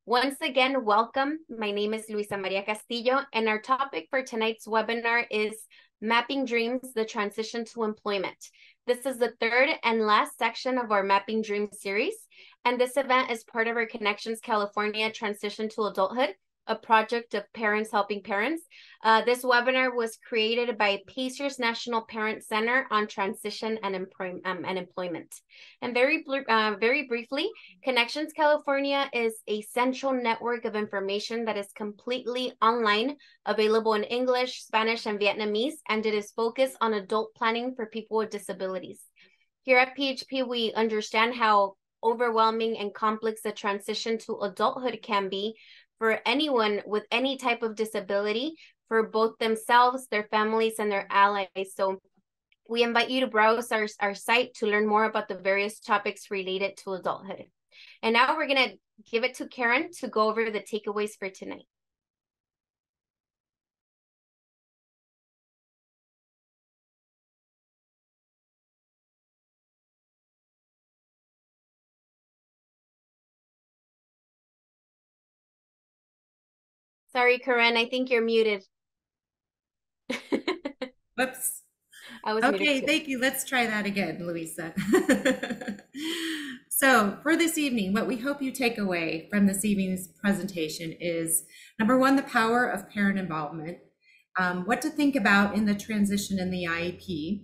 Once again, welcome. My name is Luisa Maria Castillo, and our topic for tonight's webinar is Mapping Dreams, the Transition to Employment. This is the third and last section of our Mapping Dreams series, and this event is part of our Connections California Transition to Adulthood, a project of Parents Helping Parents. This webinar was created by Pacers National Parent Center on Transition and Employment. And very briefly, Connections California is a central network of information that is completely online, available in English, Spanish, and Vietnamese, and it is focused on adult planning for people with disabilities. Here at PHP, we understand how overwhelming and complex the transition to adulthood can be for anyone with any type of disability, for both themselves, their families, and their allies. So we invite you to browse our site to learn more about the various topics related to adulthood. And now we're going to give it to Karen to go over the takeaways for tonight. Sorry, Karen, I think you're muted. Whoops. I was Okay, muted too. thank you. Let's try that again, Louisa. So for this evening, what we hope you take away from this evening's presentation is, number one, the power of parent involvement, what to think about in the transition in the IEP,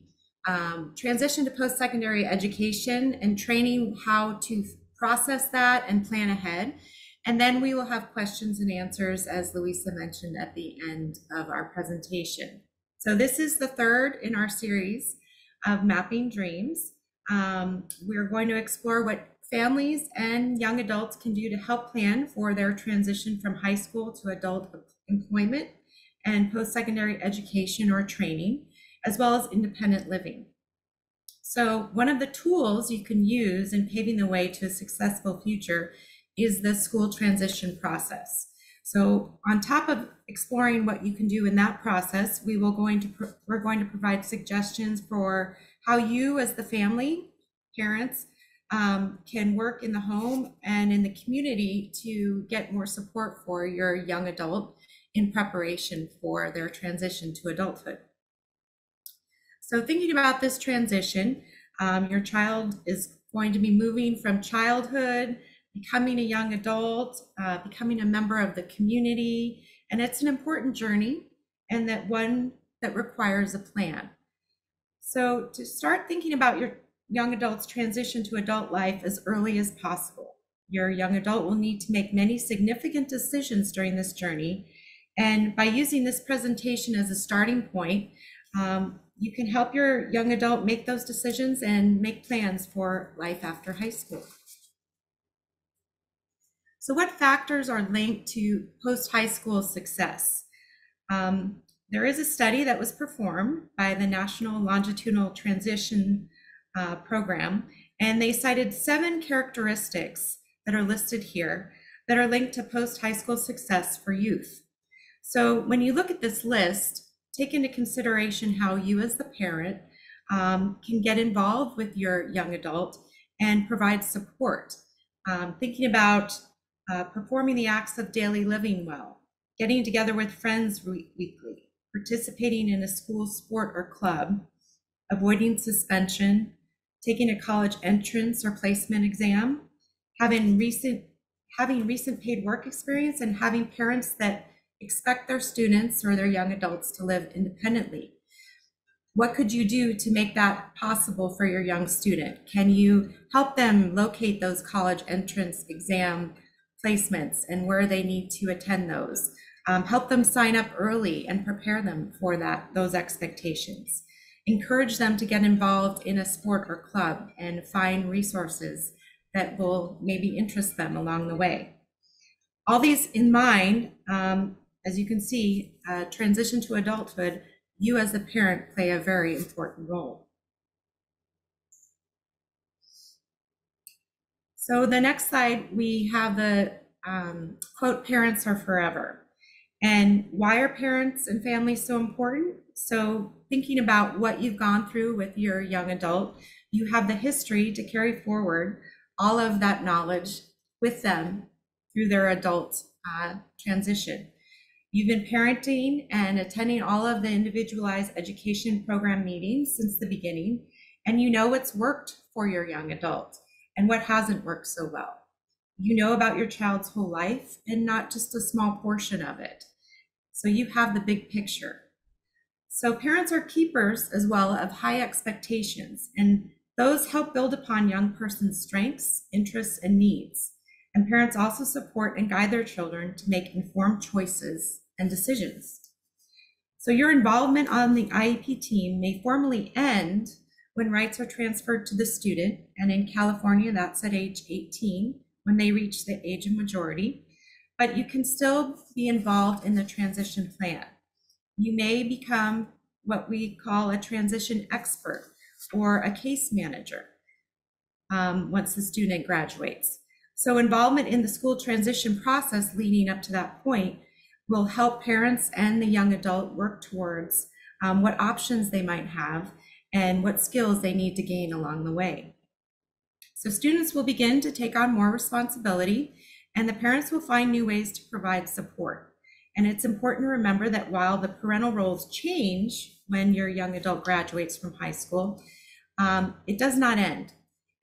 transition to post-secondary education and training how to process that and plan ahead. And then we will have questions and answers, as Louisa mentioned at the end of our presentation. So this is the third in our series of Mapping Dreams. We're going to explore what families and young adults can do to help plan for their transition from high school to adult employment and post-secondary education or training, as well as independent living. So one of the tools you can use in paving the way to a successful future is the school transition process. So on top of exploring what you can do in that process, we're going to provide suggestions for how you as the family, parents, can work in the home and in the community to get more support for your young adult in preparation for their transition to adulthood. So thinking about this transition, your child is going to be moving from childhood, becoming a young adult, becoming a member of the community, and it's an important journey and that one that requires a plan. So to start thinking about your young adult's transition to adult life as early as possible. Your young adult will need to make many significant decisions during this journey. And by using this presentation as a starting point, you can help your young adult make those decisions and make plans for life after high school. So what factors are linked to post-high school success? There is a study that was performed by the National Longitudinal Transition Program, and they cited 7 characteristics that are listed here that are linked to post-high school success for youth. So when you look at this list, take into consideration how you as the parent can get involved with your young adult and provide support. Thinking about performing the acts of daily living well, getting together with friends weekly, participating in a school sport or club, avoiding suspension, taking a college entrance or placement exam, having recent paid work experience, and having parents that expect their students or their young adults to live independently. What could you do to make that possible for your young student? Can you help them locate those college entrance exam placements and where they need to attend those? Help them sign up early and prepare them for those expectations. Encourage them to get involved in a sport or club and find resources that will maybe interest them along the way. All these in mind, as you can see, transition to adulthood, you as a parent play a very important role. So the next slide, we have the quote, "Parents are forever." And why are parents and families so important? So thinking about what you've gone through with your young adult, you have the history to carry forward all of that knowledge with them through their adult transition. You've been parenting and attending all of the individualized education program meetings since the beginning, and you know what's worked for your young adult and what hasn't worked so well. You know about your child's whole life and not just a small portion of it. So you have the big picture. So parents are keepers as well of high expectations, and those help build upon young person's strengths, interests, and needs. And parents also support and guide their children to make informed choices and decisions. So your involvement on the IEP team may formally end when rights are transferred to the student, and in California, that's at age 18, when they reach the age of majority, but you can still be involved in the transition plan. You may become what we call a transition expert or a case manager once the student graduates. So involvement in the school transition process leading up to that point will help parents and the young adult work towards what options they might have and what skills they need to gain along the way. So students will begin to take on more responsibility, and the parents will find new ways to provide support. And it's important to remember that while the parental roles change when your young adult graduates from high school, it does not end.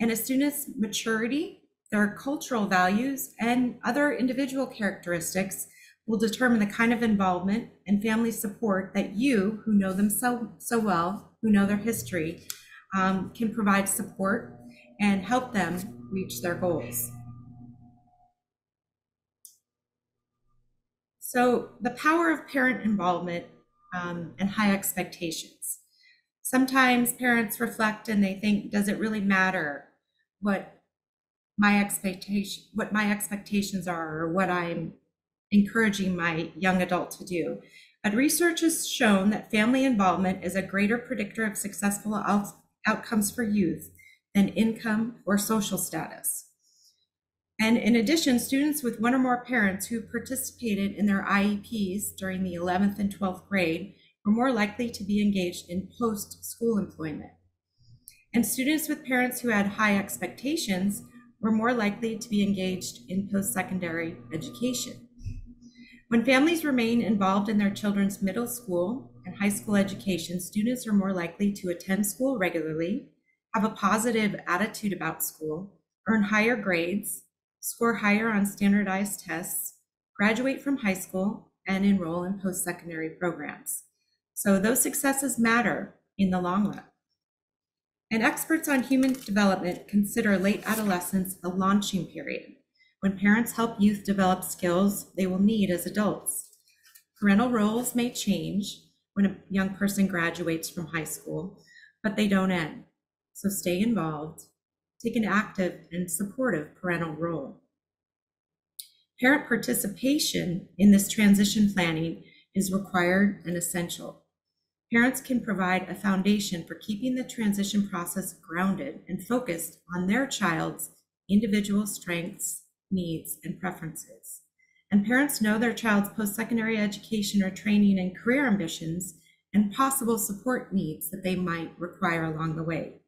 And a student's maturity, their cultural values, and other individual characteristics will determine the kind of involvement and family support that you, who know them so well, who know their history, can provide support and help them reach their goals. So the power of parent involvement and high expectations. Sometimes parents reflect and they think, does it really matter what my expectations are or what I'm encouraging my young adult to do? But research has shown that family involvement is a greater predictor of successful outcomes for youth than income or social status. And in addition, students with one or more parents who participated in their IEPs during the 11th and 12th grade were more likely to be engaged in post-school employment. And students with parents who had high expectations were more likely to be engaged in post-secondary education. When families remain involved in their children's middle school and high school education, students are more likely to attend school regularly, have a positive attitude about school, earn higher grades, score higher on standardized tests, graduate from high school, and enroll in post-secondary programs. So those successes matter in the long run. And experts on human development consider late adolescence a launching period, when parents help youth develop skills they will need as adults. Parental roles may change when a young person graduates from high school, but they don't end. So stay involved. Take an active and supportive parental role. Parent participation in this transition planning is required and essential. Parents can provide a foundation for keeping the transition process grounded and focused on their child's individual strengths, needs, and preferences. And parents know their child's post-secondary education or training and career ambitions and possible support needs that they might require along the way.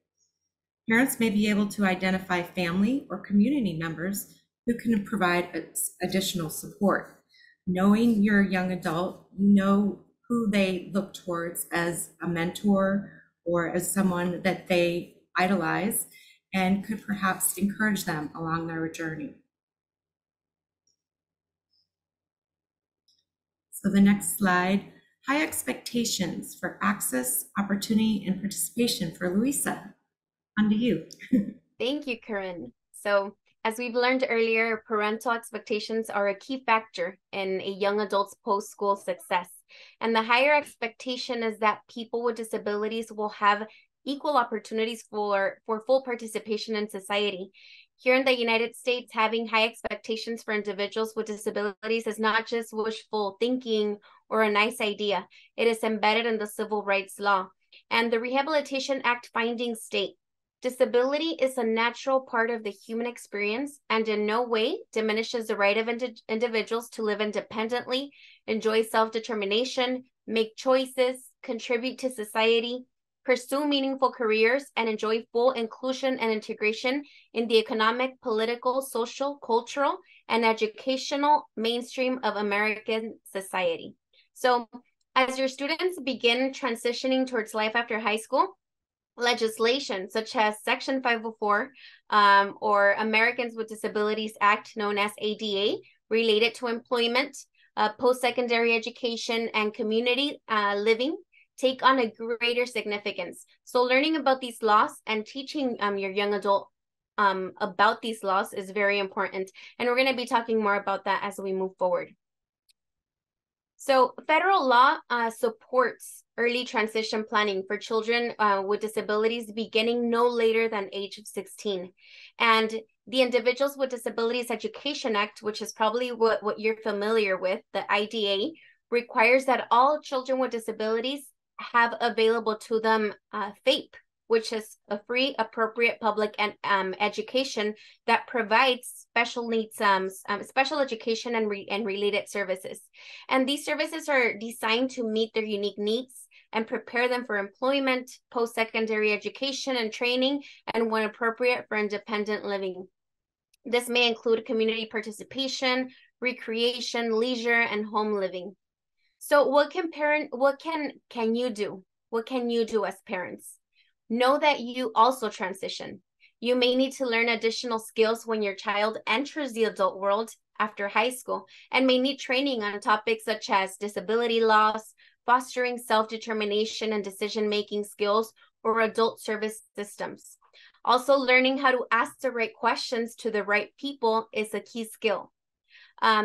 Parents may be able to identify family or community members who can provide additional support. Knowing your young adult, you know who they look towards as a mentor or as someone that they idolize and could perhaps encourage them along their journey. So the next slide, high expectations for access, opportunity, and participation for Luisa. On to you. Thank you, Corinne. So as we've learned earlier, parental expectations are a key factor in a young adult's post-school success. And the higher expectation is that people with disabilities will have equal opportunities for full participation in society. Here in the United States, having high expectations for individuals with disabilities is not just wishful thinking or a nice idea. It is embedded in the civil rights law. And the Rehabilitation Act findings state, disability is a natural part of the human experience and in no way diminishes the right of individuals to live independently, enjoy self-determination, make choices, contribute to society, pursue meaningful careers, and enjoy full inclusion and integration in the economic, political, social, cultural, and educational mainstream of American society. So as your students begin transitioning towards life after high school, legislation such as Section 504 or Americans with Disabilities Act, known as ADA, related to employment, post-secondary education, and community living take on a greater significance. So learning about these laws and teaching your young adult about these laws is very important. And we're going to be talking more about that as we move forward. So federal law supports early transition planning for children with disabilities beginning no later than age of 16. And the Individuals with Disabilities Education Act, which is probably what you're familiar with, the IDA, requires that all children with disabilities have available to them FAPE, which is a free, appropriate public education that provides special needs, special education and related services. And these services are designed to meet their unique needs and prepare them for employment, post-secondary education and training, and when appropriate, for independent living. This may include community participation, recreation, leisure, and home living. So what can you do? What can you do as parents? Know that you also transition. You may need to learn additional skills when your child enters the adult world after high school and may need training on topics such as disability laws, fostering self-determination and decision-making skills, or adult service systems. Also, learning how to ask the right questions to the right people is a key skill.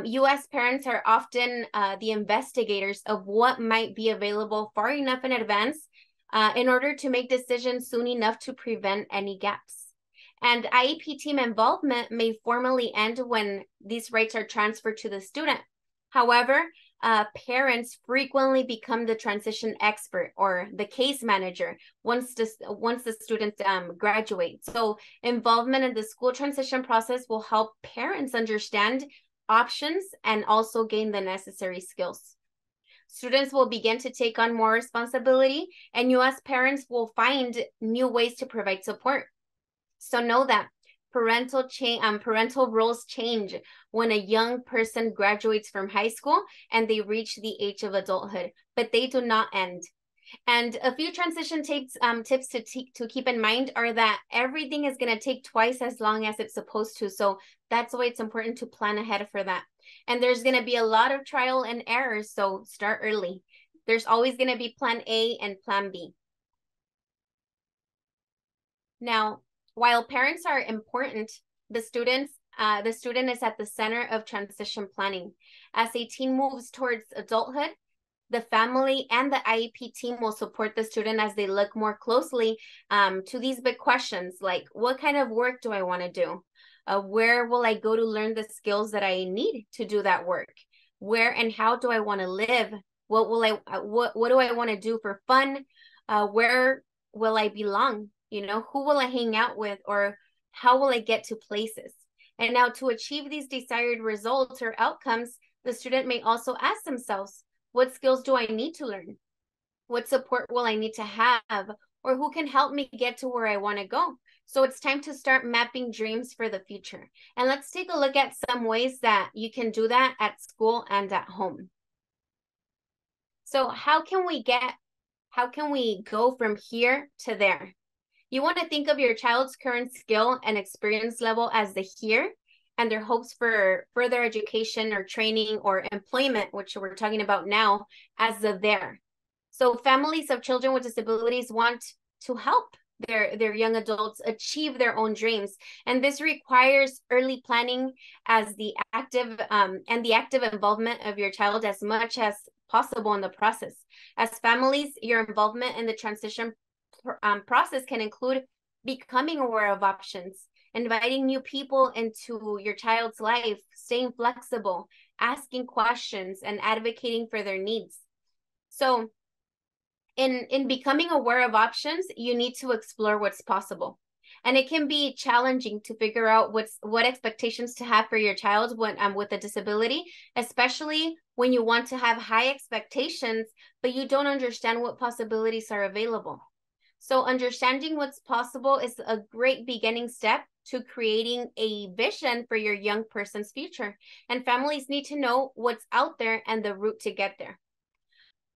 U.S. parents are often the investigators of what might be available far enough in advance in order to make decisions soon enough to prevent any gaps. And IEP team involvement may formally end when these rights are transferred to the student. However, parents frequently become the transition expert or the case manager once the student graduates. So involvement in the school transition process will help parents understand options and also gain the necessary skills. Students will begin to take on more responsibility, and you as parents will find new ways to provide support. So know that parental roles change when a young person graduates from high school and they reach the age of adulthood, but they do not end. And a few transition tips to keep in mind are that everything is going to take twice as long as it's supposed to. So that's why it's important to plan ahead for that. And there's going to be a lot of trial and errors, so start early. There's always going to be plan A and plan B. Now, while parents are important, the student is at the center of transition planning. As a teen moves towards adulthood, the family and the IEP team will support the student as they look more closely to these big questions like, what kind of work do I want to do? Where will I go to learn the skills that I need to do that work? Where and how do I want to live? What do I want to do for fun? Where will I belong? You know, who will I hang out with, or how will I get to places? And now to achieve these desired results or outcomes, the student may also ask themselves, what skills do I need to learn? What support will I need to have? Or who can help me get to where I want to go? So it's time to start mapping dreams for the future. And let's take a look at some ways that you can do that at school and at home. So how can we go from here to there? You want to think of your child's current skill and experience level as the here, and their hopes for further education or training or employment, which we're talking about now, as the there. So families of children with disabilities want to help their young adults achieve their own dreams. And this requires early planning as the active involvement of your child as much as possible in the process. As families, your involvement in the transition process can include becoming aware of options, inviting new people into your child's life, staying flexible, asking questions, and advocating for their needs. So in becoming aware of options, you need to explore what's possible. And it can be challenging to figure out what expectations to have for your child with a disability, especially when you want to have high expectations, but you don't understand what possibilities are available. So understanding what's possible is a great beginning step to creating a vision for your young person's future. And families need to know what's out there and the route to get there.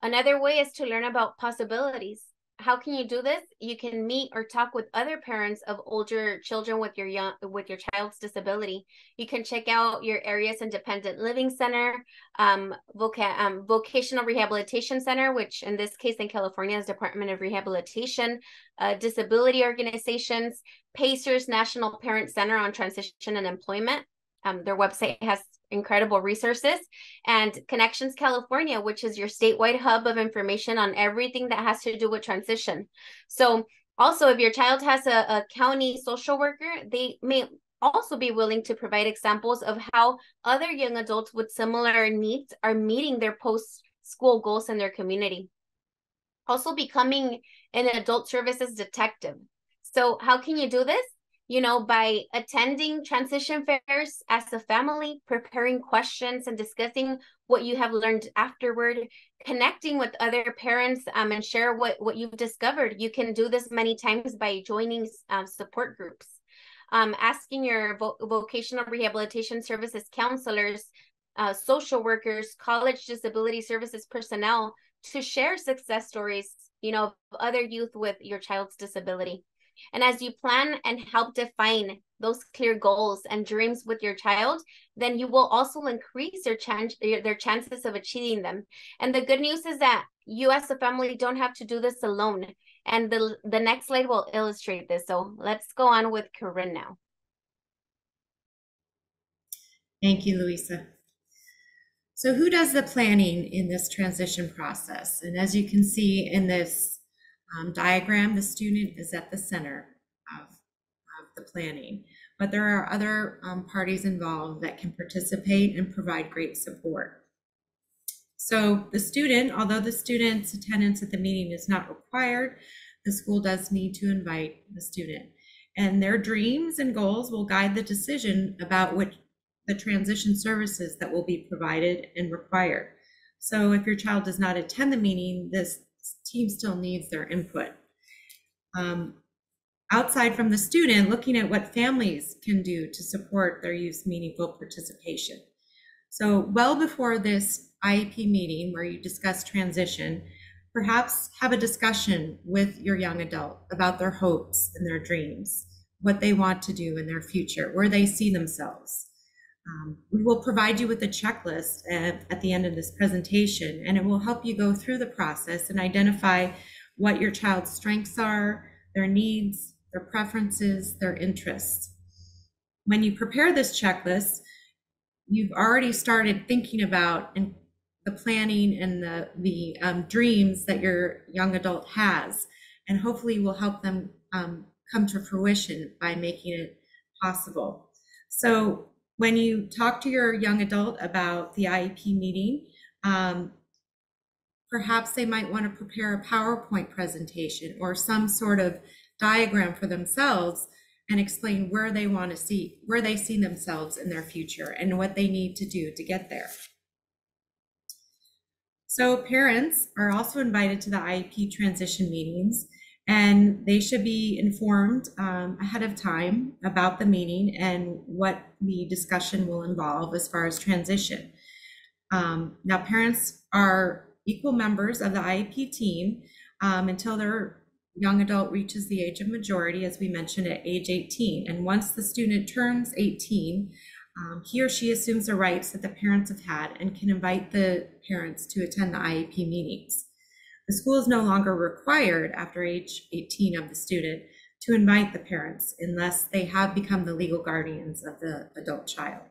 Another way is to learn about possibilities. How can you do this? You can meet or talk with other parents of older children with your child's disability. You can check out your area's independent living center, vocational rehabilitation center, which in this case in California is Department of Rehabilitation, disability organizations, PACER's National Parent Center on Transition and Employment. Their website has incredible resources, and Connections California, which is your statewide hub of information on everything that has to do with transition. So also, if your child has a county social worker, they may also be willing to provide examples of how other young adults with similar needs are meeting their post-school goals in their community. Also becoming an adult services detective. So how can you do this? By attending transition fairs as a family, preparing questions and discussing what you have learned afterward, connecting with other parents and share what you've discovered. You can do this many times by joining support groups, asking your vocational rehabilitation services counselors, social workers, college disability services personnel to share success stories, of other youth with your child's disability. And as you plan and help define those clear goals and dreams with your child, then you will also increase their chances of achieving them. And the good news is that you as a family don't have to do this alone. And the next slide will illustrate this. So let's go on with Corinne now. Thank you, Luisa. So who does the planning in this transition process? And as you can see in this diagram, the student is at the center of the planning, but there are other parties involved that can participate and provide great support. So the student, although the student's attendance at the meeting is not required, the school does need to invite the student, and their dreams and goals will guide the decision about which the transition services that will be provided and required. So if your child does not attend the meeting, this team still needs their input. Outside from the student, looking at what families can do to support their youth's meaningful participation. So well before this IEP meeting where you discuss transition, perhaps have a discussion with your young adult about their hopes and their dreams, what they want to do in their future, where they see themselves. We will provide you with a checklist at the end of this presentation, and it will help you go through the process and identify what your child's strengths are, their needs, their preferences, their interests. When you prepare this checklist, you've already started thinking about the planning and the dreams that your young adult has, and hopefully will help them come to fruition by making it possible. So when you talk to your young adult about the IEP meeting, perhaps they might want to prepare a PowerPoint presentation or some sort of diagram for themselves and explain where they see themselves in their future and what they need to do to get there. So parents are also invited to the IEP transition meetings, and they should be informed ahead of time about the meeting and what the discussion will involve as far as transition. Now, parents are equal members of the IEP team until their young adult reaches the age of majority, as we mentioned, at age 18. And once the student turns 18, he or she assumes the rights that the parents have had and can invite the parents to attend the IEP meetings. The school is no longer required after age 18 of the student to invite the parents unless they have become the legal guardians of the adult child.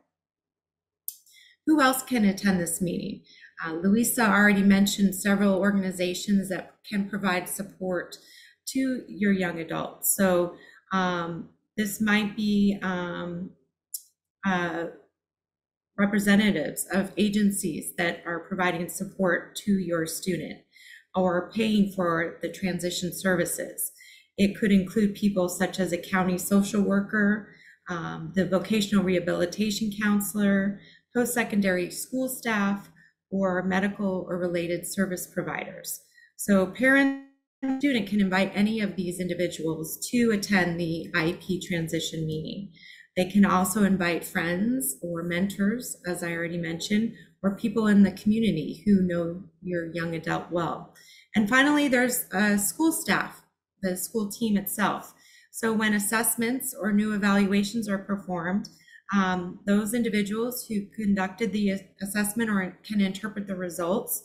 Who else can attend this meeting? Luisa already mentioned several organizations that can provide support to your young adults. So this might be representatives of agencies that are providing support to your student or paying for the transition services. It could include people such as a county social worker, the vocational rehabilitation counselor, post-secondary school staff, or medical or related service providers. So parents A student can invite any of these individuals to attend the IEP transition meeting. They can also invite friends or mentors, as I already mentioned, or people in the community who know your young adult well. And finally, there's school staff, the school team itself. So when assessments or new evaluations are performed, those individuals who conducted the assessment or can interpret the results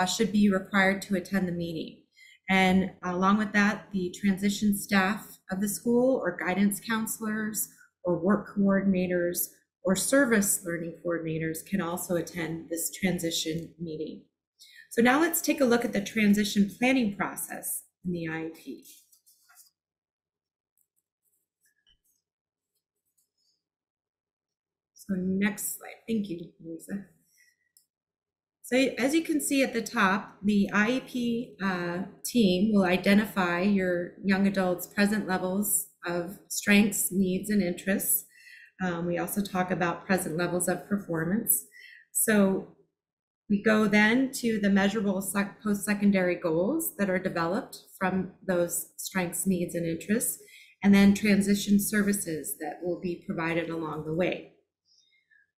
should be required to attend the meeting. And along with that, the transition staff of the school or guidance counselors or work coordinators or service learning coordinators can also attend this transition meeting. So now let's take a look at the transition planning process in the IEP. So next slide. Thank you, Lisa. So as you can see at the top, the IEP team will identify your young adult's present levels of strengths, needs, and interests. We also talk about present levels of performance. So we go then to the measurable post-secondary goals that are developed from those strengths, needs, and interests, and then transition services that will be provided along the way.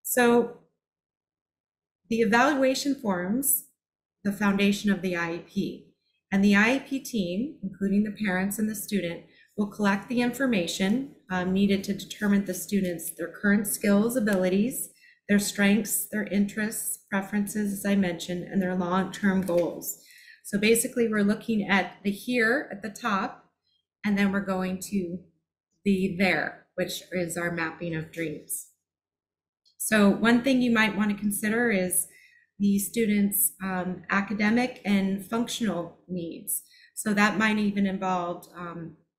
So the evaluation forms the foundation of the IEP, and the IEP team, including the parents and the student, will collect the information needed to determine the students' their current skills, abilities, their strengths, their interests, preferences, as I mentioned, and their long-term goals. So basically, we're looking at the here at the top, and then we're going to the there, which is our mapping of dreams. So one thing you might want to consider is the students' academic and functional needs. So that might even involve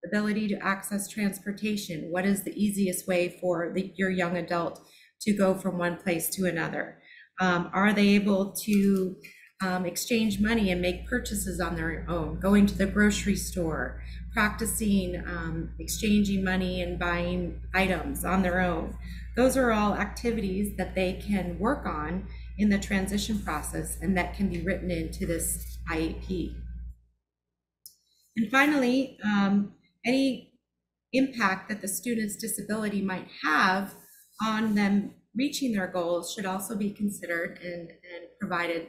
ability to access transportation. What is the easiest way for your young adult to go from one place to another? Are they able to exchange money and make purchases on their own, going to the grocery store, practicing exchanging money and buying items on their own? Those are all activities that they can work on in the transition process and that can be written into this IEP. And finally, any impact that the student's disability might have on them reaching their goals should also be considered and provided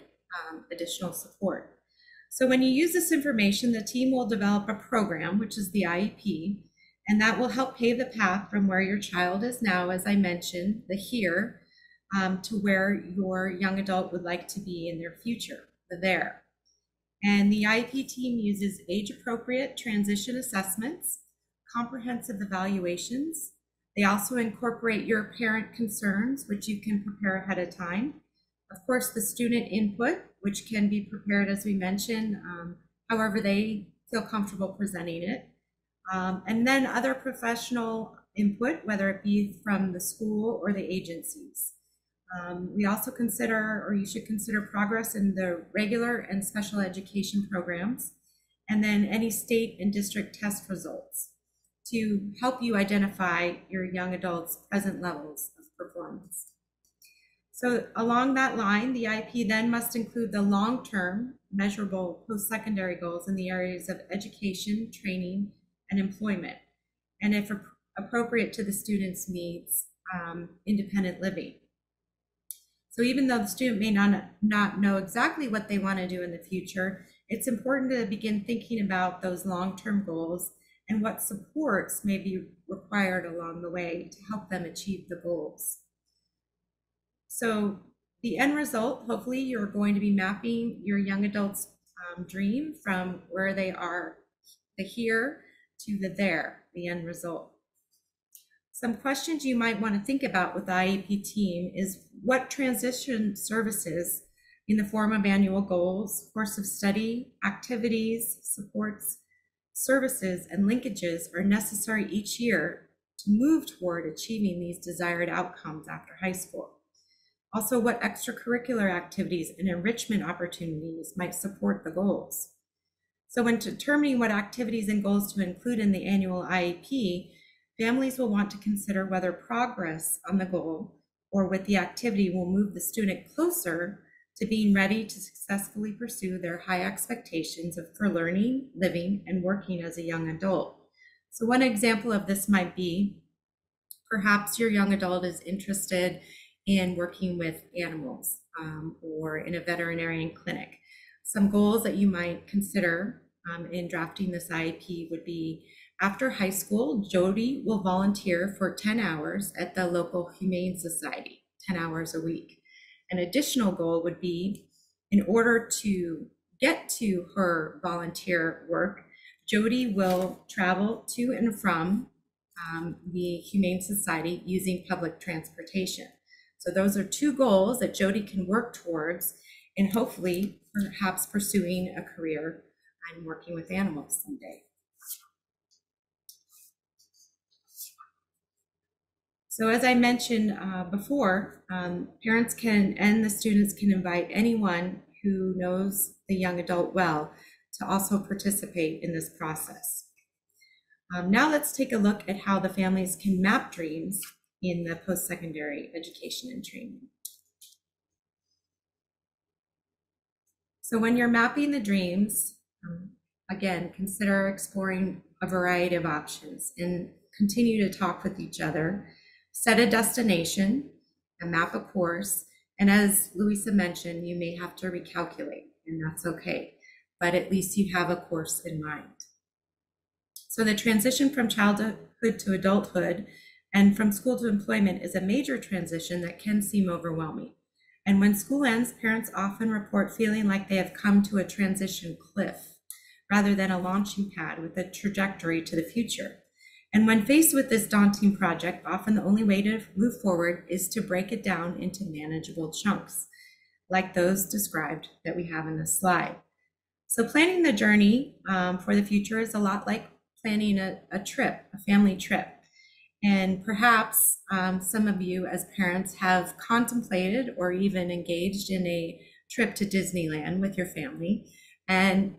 additional support. So when you use this information, the team will develop a program, which is the IEP, and that will help pave the path from where your child is now, as I mentioned, the here, to where your young adult would like to be in their future, the there. And the IEP team uses age-appropriate transition assessments, comprehensive evaluations. They also incorporate your parent concerns, which you can prepare ahead of time. Of course, the student input, which can be prepared, as we mentioned, however they feel comfortable presenting it. And then other professional input, whether it be from the school or the agencies. We also consider, or you should consider, progress in the regular and special education programs, and then any state and district test results to help you identify your young adult's present levels of performance. So along that line, the IEP then must include the long-term measurable post-secondary goals in the areas of education, training, and employment, and if appropriate to the student's needs, independent living. So even though the student may not know exactly what they want to do in the future, it's important to begin thinking about those long-term goals and what supports may be required along the way to help them achieve the goals. So the end result, hopefully you're going to be mapping your young adult's dream from where they are, the here, to the there, the end result. Some questions you might want to think about with the IEP team is what transition services in the form of annual goals, course of study, activities, supports, services, and linkages are necessary each year to move toward achieving these desired outcomes after high school. Also, what extracurricular activities and enrichment opportunities might support the goals. So when determining what activities and goals to include in the annual IEP, families will want to consider whether progress on the goal or with the activity will move the student closer to being ready to successfully pursue their high expectations for learning, living, and working as a young adult. So one example of this might be perhaps your young adult is interested in working with animals or in a veterinarian clinic. Some goals that you might consider in drafting this IEP would be, after high school, Jody will volunteer for 10 hours at the local Humane Society, 10 hours a week. An additional goal would be, in order to get to her volunteer work, Jody will travel to and from the Humane Society using public transportation. So those are two goals that Jody can work towards, and hopefully perhaps pursuing a career and working with animals someday. So as I mentioned before, parents can and the students can invite anyone who knows the young adult well to also participate in this process. Now let's take a look at how the families can map dreams in the post-secondary education and training. So when you're mapping the dreams, again, consider exploring a variety of options and continue to talk with each other. Set a destination, and map a course, and as Louisa mentioned, you may have to recalculate, and that's okay, but at least you have a course in mind. So the transition from childhood to adulthood and from school to employment is a major transition that can seem overwhelming. And when school ends, parents often report feeling like they have come to a transition cliff rather than a launching pad with a trajectory to the future. And when faced with this daunting project, often the only way to move forward is to break it down into manageable chunks, like those described that we have in this slide. So planning the journey for the future is a lot like planning a trip, a family trip. And perhaps some of you as parents have contemplated or even engaged in a trip to Disneyland with your family. And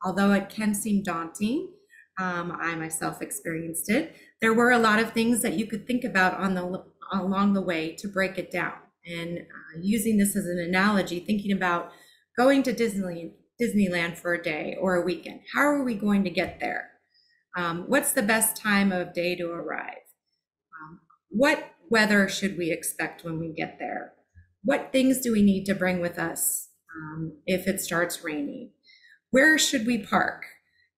although it can seem daunting, I myself experienced it, there were a lot of things that you could think about along the way to break it down. And using this as an analogy, thinking about going to Disneyland for a day or a weekend. How are we going to get there? What's the best time of day to arrive? What weather should we expect when we get there? What things do we need to bring with us if it starts raining? Where should we park?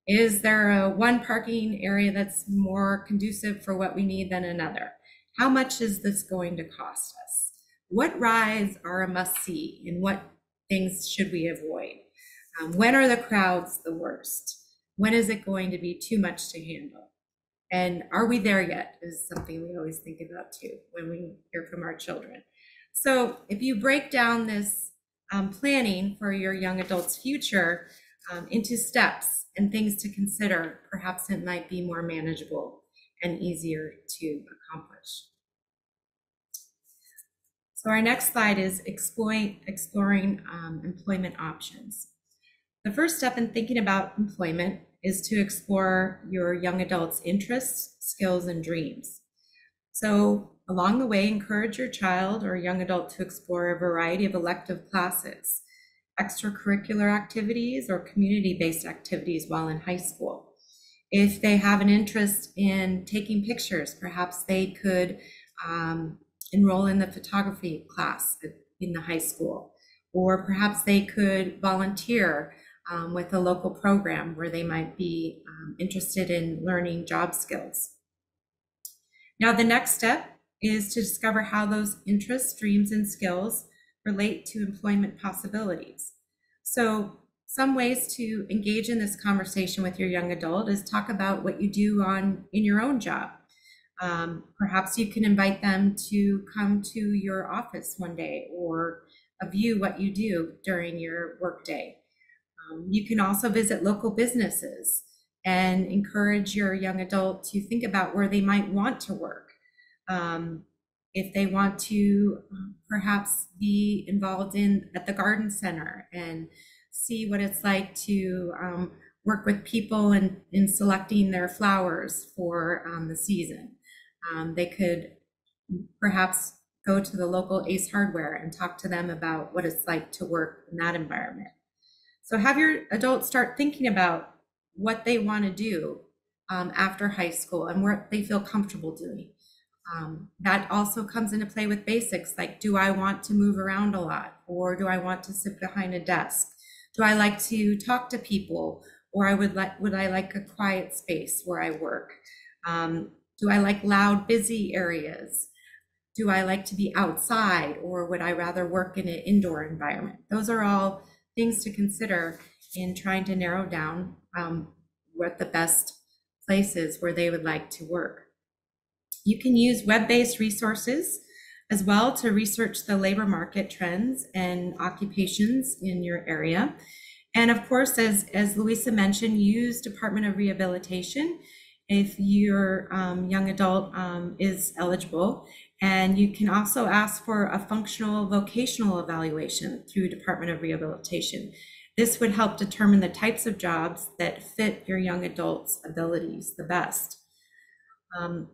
Is there a one parking area that's more conducive for what we need than another? How much is this going to cost us? What rides are a must-see and what things should we avoid? When are the crowds the worst? When is it going to be too much to handle? And are we there yet is something we always think about too when we hear from our children. So if you break down this planning for your young adult's future into steps and things to consider, perhaps it might be more manageable and easier to accomplish. So our next slide is exploring employment options. The first step in thinking about employment is to explore your young adult's interests, skills, and dreams. So along the way, encourage your child or young adult to explore a variety of elective classes, extracurricular activities, or community-based activities while in high school. If they have an interest in taking pictures, perhaps they could enroll in the photography class in the high school, or perhaps they could volunteer with a local program where they might be interested in learning job skills. Now, the next step is to discover how those interests, dreams, and skills relate to employment possibilities. So some ways to engage in this conversation with your young adult is talk about what you do in your own job. Perhaps you can invite them to come to your office one day or view what you do during your workday. You can also visit local businesses and encourage your young adult to think about where they might want to work. If they want to perhaps be involved at the garden center and see what it's like to work with people in selecting their flowers for the season. They could perhaps go to the local Ace Hardware and talk to them about what it's like to work in that environment. So have your adults start thinking about what they want to do after high school and what they feel comfortable doing. That also comes into play with basics like, do I want to move around a lot, or do I want to sit behind a desk? Do I like to talk to people, or would I like a quiet space where I work? Do I like loud, busy areas? Do I like to be outside, or would I rather work in an indoor environment? Those are all things to consider in trying to narrow down what the best place is where they would like to work. You can use web-based resources as well to research the labor market trends and occupations in your area. And of course, as Louisa mentioned, use Department of Rehabilitation if your young adult is eligible. And you can also ask for a functional vocational evaluation through Department of Rehabilitation. This would help determine the types of jobs that fit your young adult's abilities the best.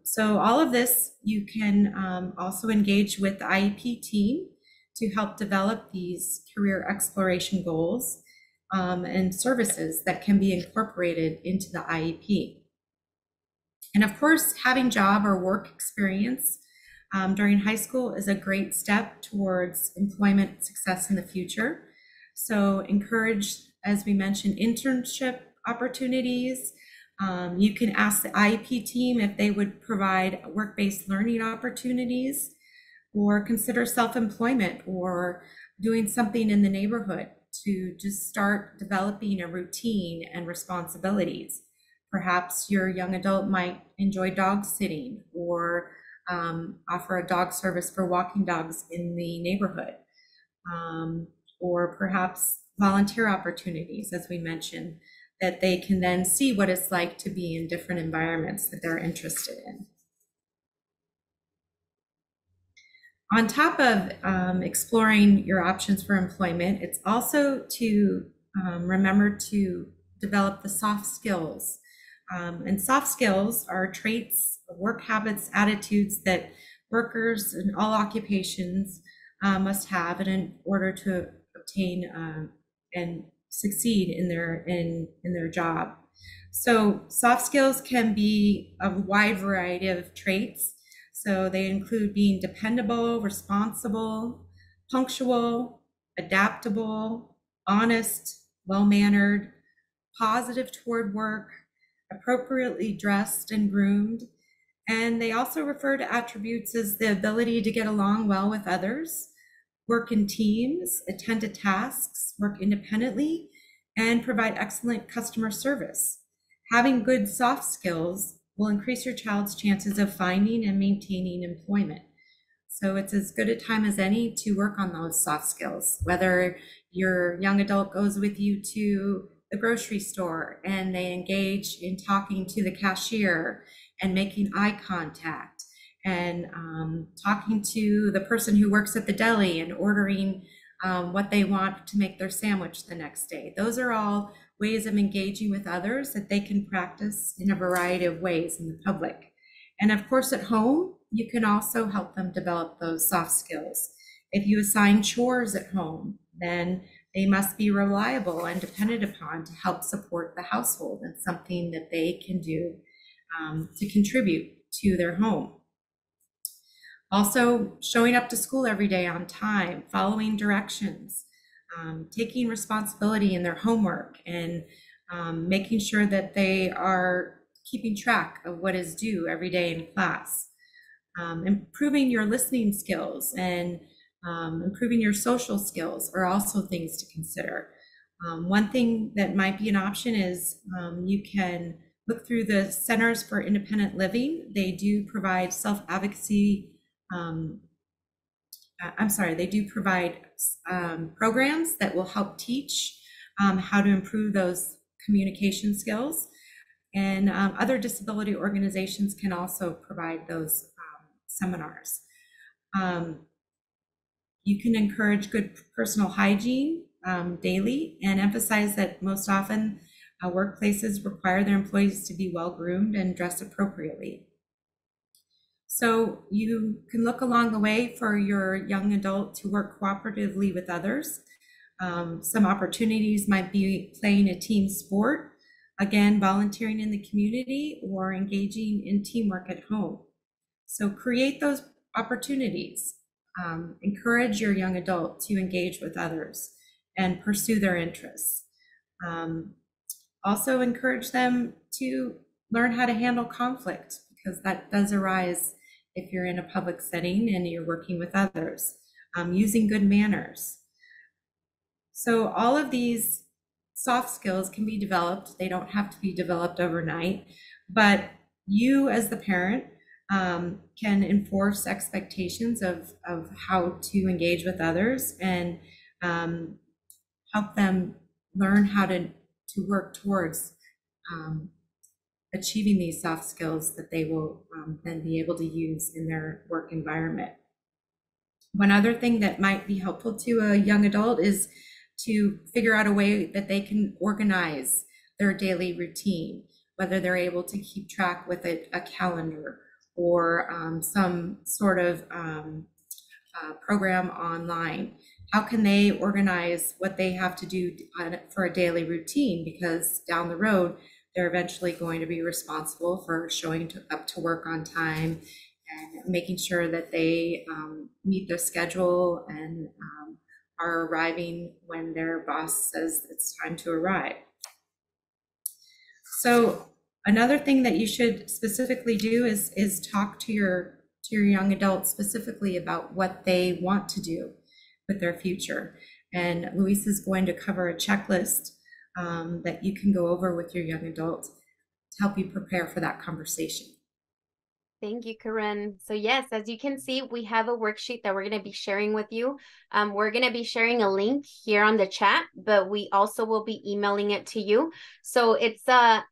So all of this, you can also engage with the IEP team to help develop these career exploration goals and services that can be incorporated into the IEP. And of course, having job or work experience during high school is a great step towards employment success in the future. So encourage, as we mentioned, internship opportunities. You can ask the IEP team if they would provide work-based learning opportunities, or consider self-employment or doing something in the neighborhood to just start developing a routine and responsibilities. Perhaps your young adult might enjoy dog sitting, or offer a dog service for walking dogs in the neighborhood, or perhaps volunteer opportunities, as we mentioned, that they can then see what it's like to be in different environments that they're interested in. On top of exploring your options for employment, it's also to remember to develop the soft skills. And soft skills are traits, work habits, attitudes that workers in all occupations must have in order to obtain and succeed in their job. So soft skills can be a wide variety of traits. So they include being dependable, responsible, punctual, adaptable, honest, well-mannered, positive toward work, appropriately dressed and groomed. And they also refer to attributes as the ability to get along well with others, work in teams, attend to tasks, work independently, and provide excellent customer service. Having good soft skills will increase your child's chances of finding and maintaining employment. So it's as good a time as any to work on those soft skills, whether your young adult goes with you to the grocery store and they engage in talking to the cashier and making eye contact, and talking to the person who works at the deli and ordering what they want to make their sandwich the next day. Those are all ways of engaging with others that they can practice in a variety of ways in the public. And of course, at home, you can also help them develop those soft skills. If you assign chores at home, then they must be reliable and depended upon to help support the household, and something that they can do to contribute to their home. Also, showing up to school every day on time, following directions, taking responsibility in their homework, and making sure that they are keeping track of what is due every day in class. Improving your listening skills and improving your social skills are also things to consider. One thing that might be an option is you can look through the Centers for Independent Living. They do provide self-advocacy. They do provide programs that will help teach how to improve those communication skills. And other disability organizations can also provide those seminars. You can encourage good personal hygiene daily, and emphasize that most often workplaces require their employees to be well groomed and dress appropriately. So you can look along the way for your young adult to work cooperatively with others. Some opportunities might be playing a team sport, again, volunteering in the community, or engaging in teamwork at home. So create those opportunities. Encourage your young adult to engage with others and pursue their interests. Also encourage them to learn how to handle conflict, because that does arise if you're in a public setting and you're working with others. Using good manners. So all of these soft skills can be developed. They don't have to be developed overnight, but you as the parent can enforce expectations of how to engage with others, and help them learn how to work towards achieving these soft skills that they will then be able to use in their work environment. One other thing that might be helpful to a young adult is to figure out a way that they can organize their daily routine, whether they're able to keep track with a calendar or some sort of program online. How can they organize what they have to do for a daily routine? Because down the road, they're eventually going to be responsible for showing up to work on time and making sure that they meet their schedule and are arriving when their boss says it's time to arrive. So another thing that you should specifically do is talk to your young adults specifically about what they want to do with their future. And Luis is going to cover a checklist that you can go over with your young adult to help you prepare for that conversation. Thank you, Corinne. So yes, as you can see, we have a worksheet that we're going to be sharing with you. We're going to be sharing a link here on the chat, but we also will be emailing it to you. So it's a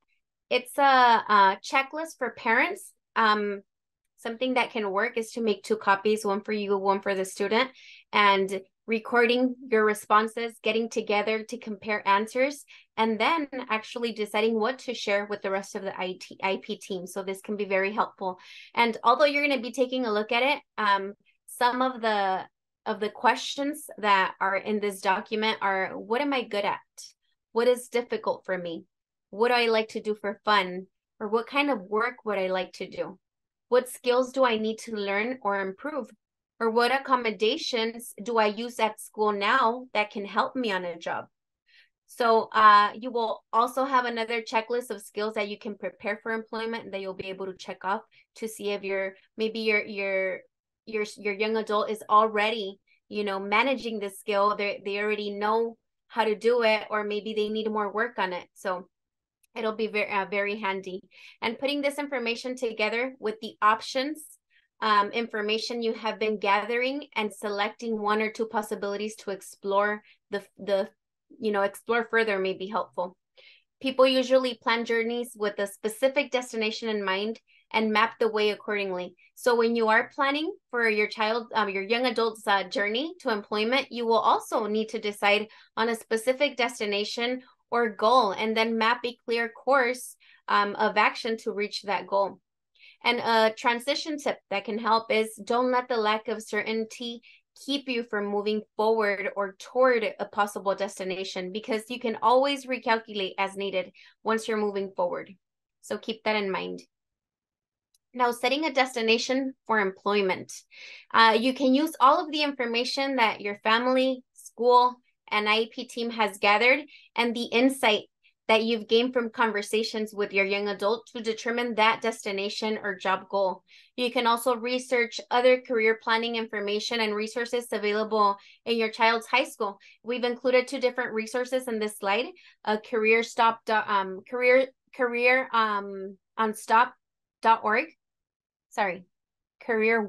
checklist for parents. Something that can work is to make 2 copies, one for you, one for the student, and recording your responses, getting together to compare answers, and then actually deciding what to share with the rest of the IP team. So this can be very helpful. And although you're going to be taking a look at it, some of the questions that are in this document are, what am I good at? What is difficult for me? What do I like to do for fun? Or what kind of work would I like to do? What skills do I need to learn or improve? Or what accommodations do I use at school now that can help me on a job? So you will also have another checklist of skills that you can prepare for employment that you'll be able to check off to see if your young adult is already, managing the skill. They already know how to do it, or maybe they need more work on it. So it'll be very handy. And putting this information together with the options, information you have been gathering, and selecting 1 or 2 possibilities to explore explore further may be helpful. People usually plan journeys with a specific destination in mind and map the way accordingly. So when you are planning for your young adult's journey to employment, you will also need to decide on a specific destination or goal, and then map a clear course of action to reach that goal. And a transition tip that can help is, don't let the lack of certainty keep you from moving forward or toward a possible destination, because you can always recalculate as needed once you're moving forward. So keep that in mind. Now, setting a destination for employment. You can use all of the information that your family, school, and IEP team has gathered and the insight that you've gained from conversations with your young adult to determine that destination or job goal. You can also research other career planning information and resources available in your child's high school. We've included 2 different resources in this slide: Career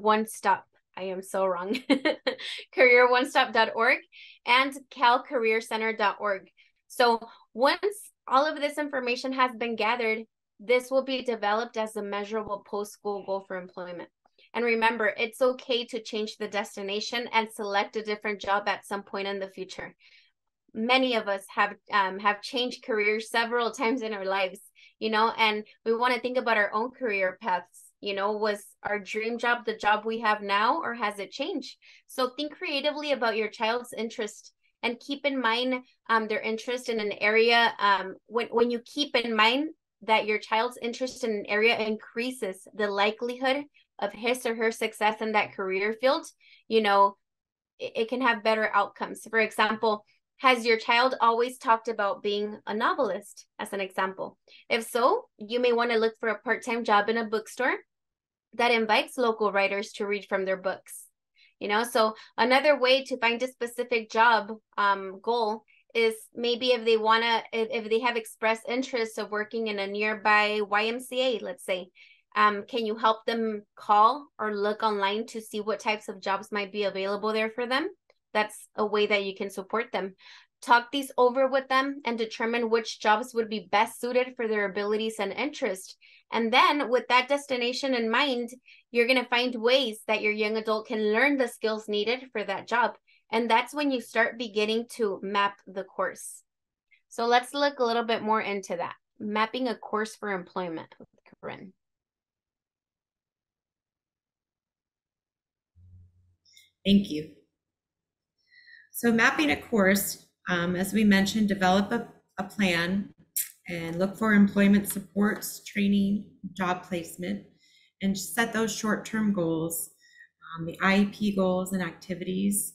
One Stop. I am so wrong. CareerOneStop.org and CalCareerCenter.org. So once all of this information has been gathered, this will be developed as a measurable post-school goal for employment. And remember, it's okay to change the destination and select a different job at some point in the future. Many of us have changed careers several times in our lives, and we want to think about our own career paths. Was our dream job the job we have now, or has it changed? So think creatively about your child's interest and keep in mind their interest in an area. When you keep in mind that your child's interest in an area increases the likelihood of his or her success in that career field, it can have better outcomes. For example, has your child always talked about being a novelist, as an example? If so, you may want to look for a part-time job in a bookstore that invites local writers to read from their books. So another way to find a specific job goal is maybe if they have expressed interest of working in a nearby YMCA, let's say, can you help them call or look online to see what types of jobs might be available there for them? That's a way that you can support them. Talk these over with them and determine which jobs would be best suited for their abilities and interest. And then with that destination in mind, you're going to find ways that your young adult can learn the skills needed for that job. And that's when you start beginning to map the course. So let's look a little bit more into that. Mapping a course for employment with Corinne. Thank you. So mapping a course, as we mentioned, develop a plan and look for employment supports, training, job placement, and set those short-term goals, the IEP goals and activities,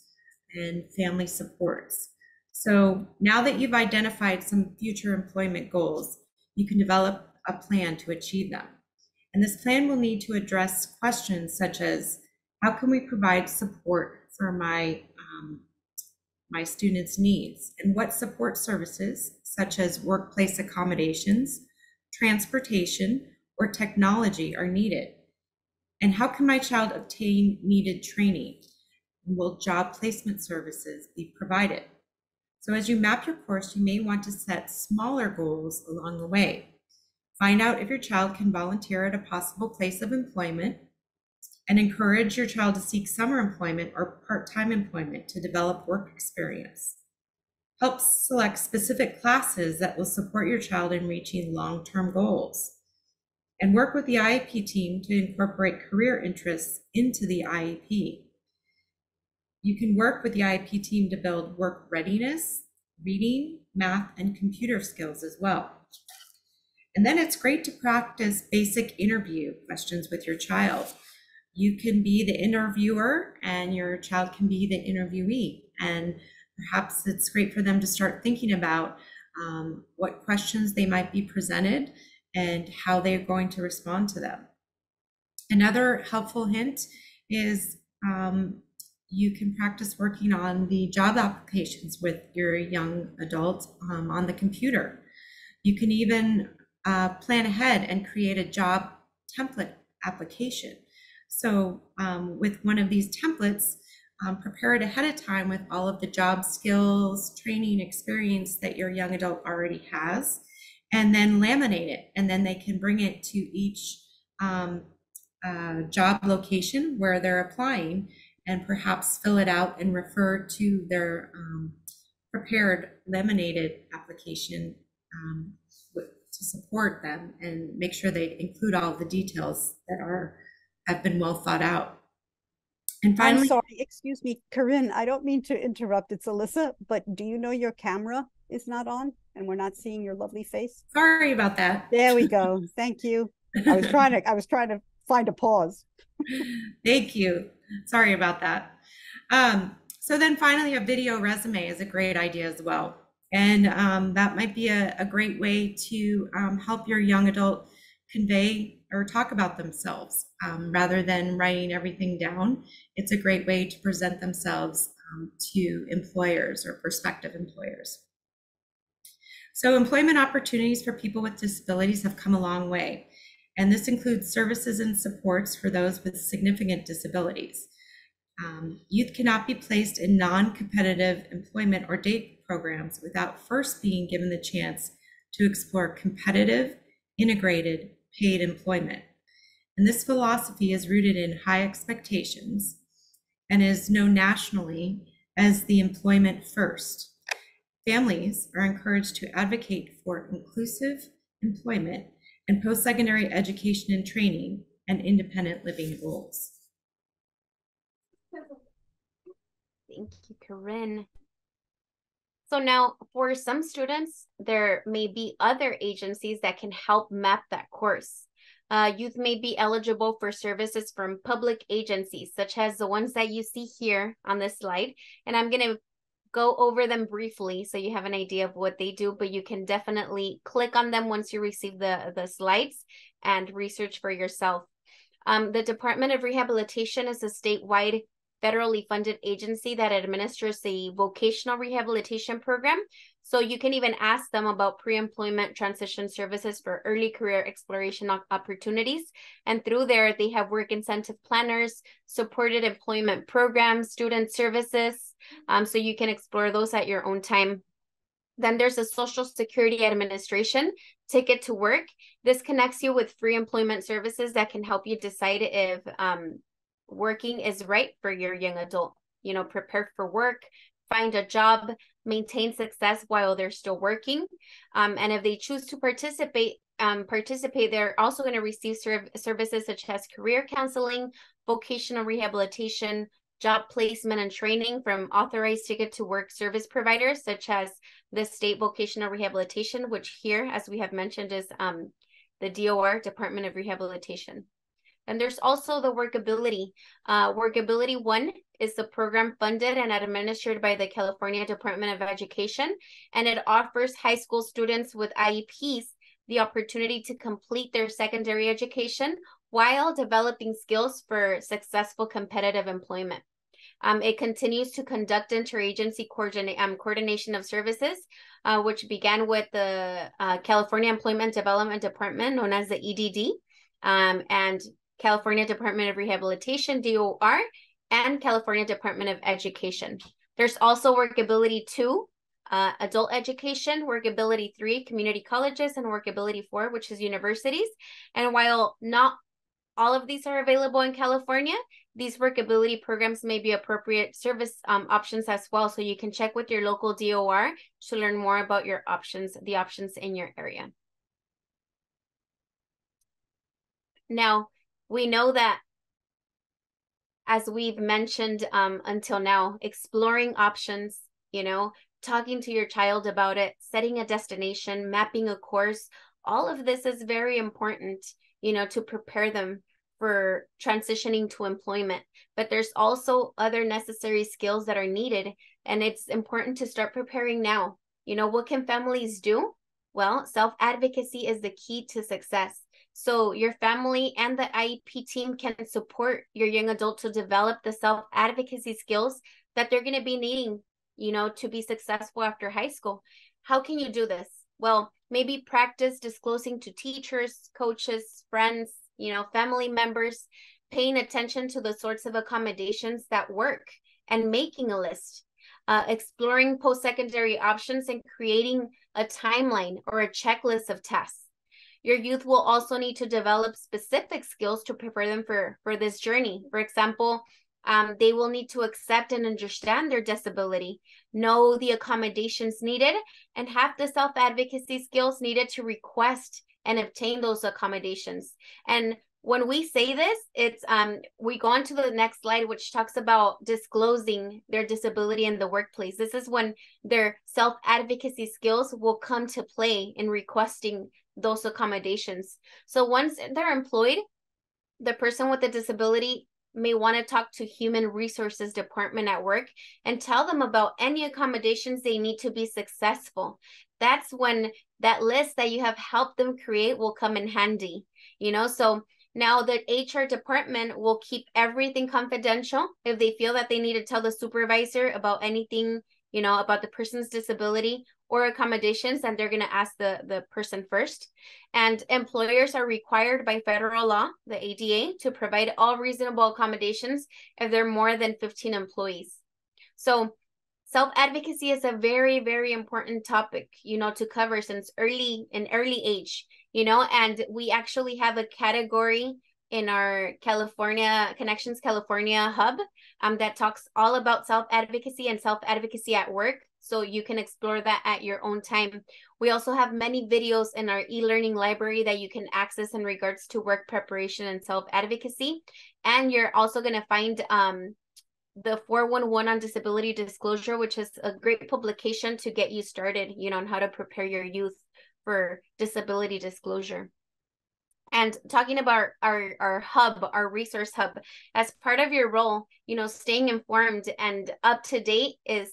and family supports. So now that you've identified some future employment goals, you can develop a plan to achieve them. And this plan will need to address questions such as, how can we provide support for my students' needs, and what support services, such as workplace accommodations, transportation, or technology are needed? And how can my child obtain needed training? And will job placement services be provided? So as you map your course, you may want to set smaller goals along the way. Find out if your child can volunteer at a possible place of employment, and encourage your child to seek summer employment or part-time employment to develop work experience. Help select specific classes that will support your child in reaching long-term goals. And work with the IEP team to incorporate career interests into the IEP. You can work with the IEP team to build work readiness, reading, math, and computer skills as well. And then it's great to practice basic interview questions with your child. You can be the interviewer and your child can be the interviewee. And perhaps it's great for them to start thinking about what questions they might be presented and how they're going to respond to them. Another helpful hint is you can practice working on the job applications with your young adult on the computer. You can even plan ahead and create a job template application. So with one of these templates, prepare it ahead of time with all of the job skills, training, experience that your young adult already has, and then laminate it. And then they can bring it to each job location where they're applying and perhaps fill it out and refer to their prepared laminated application to support them and make sure they include all the details that have been well thought out. And finally, I'm sorry, excuse me, Corinne, I don't mean to interrupt. It's Alyssa, but do you know your camera is not on and we're not seeing your lovely face? Sorry about that. There we go. Thank you. I was trying to find a pause. Thank you. Sorry about that. So then finally, a video resume is a great idea as well. And that might be a great way to help your young adult convey or talk about themselves rather than writing everything down. It's a great way to present themselves to employers or prospective employers. So employment opportunities for people with disabilities have come a long way. And this includes services and supports for those with significant disabilities. Youth cannot be placed in non-competitive employment or day programs without first being given the chance to explore competitive, integrated, paid employment. And this philosophy is rooted in high expectations and is known nationally as the employment first. Families are encouraged to advocate for inclusive employment and post-secondary education and training and independent living goals. Thank you, Corinne. So now for some students, there may be other agencies that can help map that course. Youth may be eligible for services from public agencies, such as the ones that you see here on this slide. And I'm going to go over them briefly so you have an idea of what they do, but you can definitely click on them once you receive the slides and research for yourself. The Department of Rehabilitation is a statewide federally funded agency that administers the vocational rehabilitation program. So you can even ask them about pre-employment transition services for early career exploration opportunities. And through there, they have work incentive planners, supported employment programs, student services. So you can explore those at your own time. Then there's a Social Security Administration Ticket to Work. This connects you with free employment services that can help you decide if working is right for your young adult. You know, prepare for work, find a job, maintain success while they're still working. And if they choose to participate, they're also going to receive services such as career counseling, vocational rehabilitation, job placement and training from authorized ticket to work service providers, such as the State Vocational Rehabilitation, which here, as we have mentioned, is the DOR, Department of Rehabilitation. And there's also the Workability. Workability 1 is the program funded and administered by the California Department of Education, and it offers high school students with IEPs the opportunity to complete their secondary education while developing skills for successful competitive employment. It continues to conduct interagency coordination of services, which began with the California Employment Development Department, known as the EDD, and California Department of Rehabilitation, DOR, and California Department of Education. There's also Workability 2, adult education, Workability 3, community colleges, and Workability 4, which is universities. And while not all of these are available in California, these workability programs may be appropriate service options as well. So you can check with your local DOR to learn more about your options, the options in your area. Now, we know that, as we've mentioned until now, exploring options, you know, talking to your child about it, setting a destination, mapping a course, all of this is very important, you know, to prepare them for transitioning to employment. But there's also other necessary skills that are needed, and it's important to start preparing now. You know, what can families do? Well, self-advocacy is the key to success. So your family and the IEP team can support your young adult to develop the self-advocacy skills that they're going to be needing, you know, to be successful after high school. How can you do this? Well, maybe practice disclosing to teachers, coaches, friends, you know, family members, paying attention to the sorts of accommodations that work and making a list, exploring post-secondary options and creating a timeline or a checklist of tasks. Your youth will also need to develop specific skills to prepare them for this journey. For example, they will need to accept and understand their disability, know the accommodations needed, and have the self-advocacy skills needed to request and obtain those accommodations. And when we say this, it's we go on to the next slide, which talks about disclosing their disability in the workplace. This is when their self-advocacy skills will come to play in requesting those accommodations. So once they're employed, the person with the disability may want to talk to human resources department at work and tell them about any accommodations they need to be successful. That's when that list that you have helped them create will come in handy, you know. So now the HR department will keep everything confidential. If they feel that they need to tell the supervisor about anything, you know, about the person's disability or accommodations, and they're going to ask the person first. And employers are required by federal law, the ADA, to provide all reasonable accommodations if there are more than 15 employees. So self-advocacy is a very, very important topic, you know, to cover since early age, you know, and we actually have a category in our Connections California hub that talks all about self-advocacy and self-advocacy at work. So you can explore that at your own time. We also have many videos in our e-learning library that you can access in regards to work preparation and self-advocacy. And you're also going to find the 411 on disability disclosure, which is a great publication to get you started, on how to prepare your youth for disability disclosure. And talking about our hub, our resource hub, as part of your role, staying informed and up to date is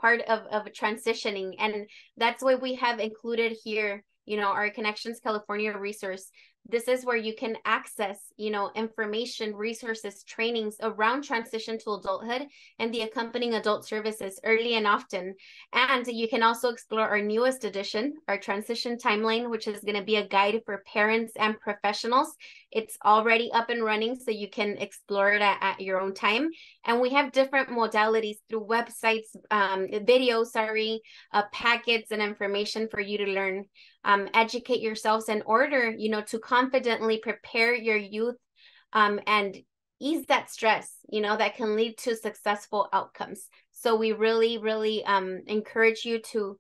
part of transitioning. And that's why we have included here, our Connections California resource. This is where you can access, information, resources, trainings around transition to adulthood and the accompanying adult services early and often. And you can also explore our newest edition, our transition timeline, which is going to be a guide for parents and professionals. It's already up and running, so you can explore it at your own time. And we have different modalities through websites, videos, packets and information for you to learn. Educate yourselves in order, to confidently prepare your youth and ease that stress, that can lead to successful outcomes. So we really, really encourage you to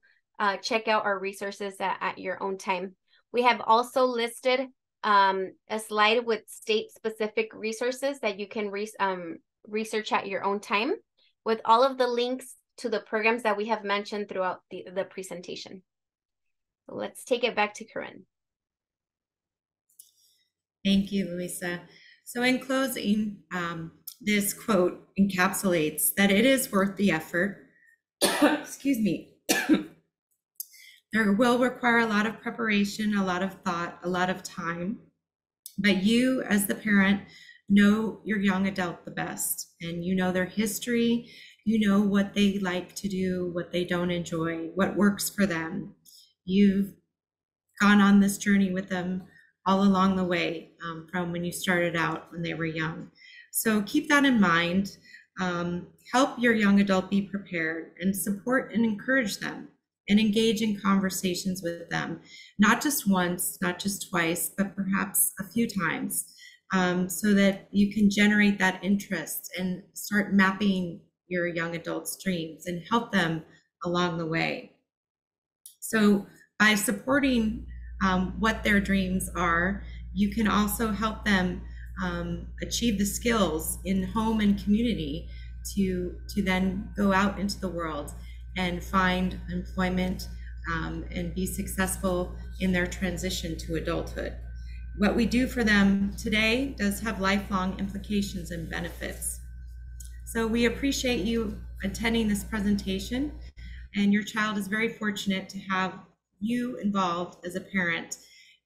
check out our resources at your own time. We have also listed a slide with state-specific resources that you can research at your own time, with all of the links to the programs that we have mentioned throughout the presentation. Let's take it back to Corinne. Thank you, Luisa. So in closing, this quote encapsulates that it is worth the effort. Excuse me. There will require a lot of preparation, a lot of thought, a lot of time. But you, as the parent, know your young adult the best, and you know their history, you know what they like to do, what they don't enjoy, what works for them. You've gone on this journey with them all along the way, from when you started out when they were young. So keep that in mind. Help your young adult be prepared, and support and encourage them, and engage in conversations with them, not just once, not just twice, but perhaps a few times, so that you can generate that interest and start mapping your young adult's dreams and help them along the way. So by supporting what their dreams are, you can also help them achieve the skills in home and community to then go out into the world and find employment and be successful in their transition to adulthood. What we do for them today does have lifelong implications and benefits. So we appreciate you attending this presentation, and your child is very fortunate to have you involved as a parent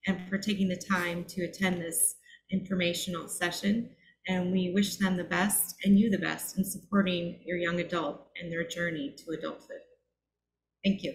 and for taking the time to attend this informational session. And we wish them the best and you the best in supporting your young adult and their journey to adulthood. Thank you.